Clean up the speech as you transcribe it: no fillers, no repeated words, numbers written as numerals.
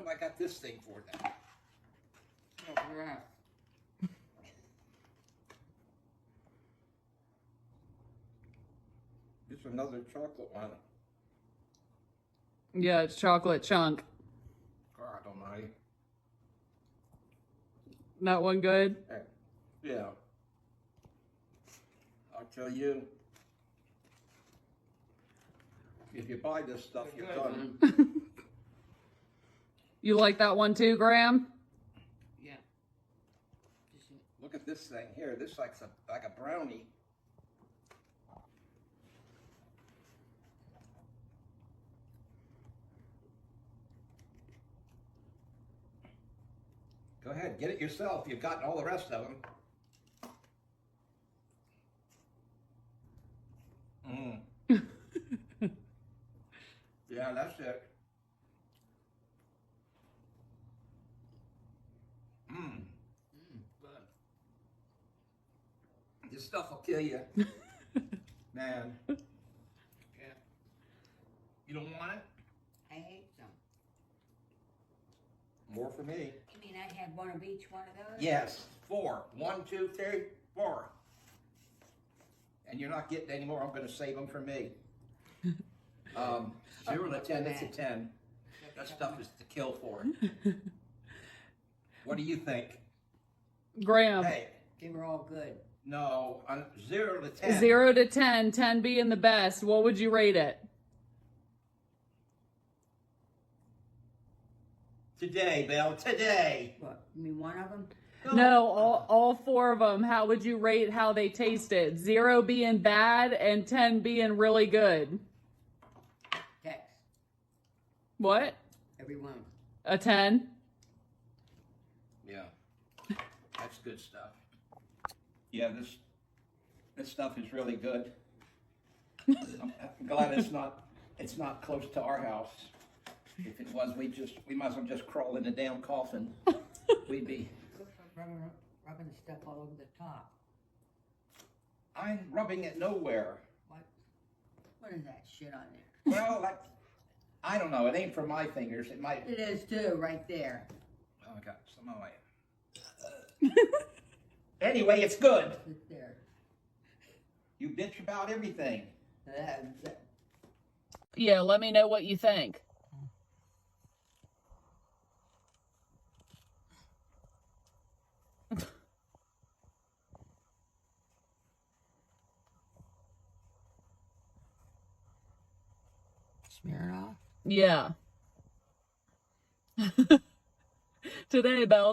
what I got this thing for then? Oh, crap. It's another chocolate one. Yeah, it's chocolate chunk. God almighty. That one good? Yeah. I'll tell you, if you buy this stuff, you're done. You like that one too, Graham? Yeah. Look at this thing here. This is like a brownie. Go ahead, get it yourself. You've got all the rest of them. Yeah, that's it. This stuff will kill you. Man. Yeah. You don't want it? I hate some. More for me. You mean I had one of each one of those? Yes, 4. 1, 2, 3, 4. And you're not getting any more. I'm going to save them for me. 0 to 10, it's a 10. That stuff is to kill for. What do you think? Graham. Hey, They were all good. no, 0 to 10. 0 to 10, 10 being the best. What would you rate it? Today, Belle, today. What? You mean one of them? No, all 4 of them. How would you rate how they tasted? 0 being bad and 10 being really good. Tex. What? Every one. A 10? Yeah, that's good stuff. Yeah, this stuff is really good. I'm glad it's not close to our house. If it was, we might as well just crawl in the damn coffin. We'd be. Rubbing stuff all over the top. I'm rubbing it nowhere. What is that shit on there? Well, I don't know. It ain't for my fingers. It might. It is too, right there. Oh, I got some of my. Anyway, it's good. Sit there. You bitch about everything. Yeah, let me know what you think. Smear it off. Yeah. Today, Belle.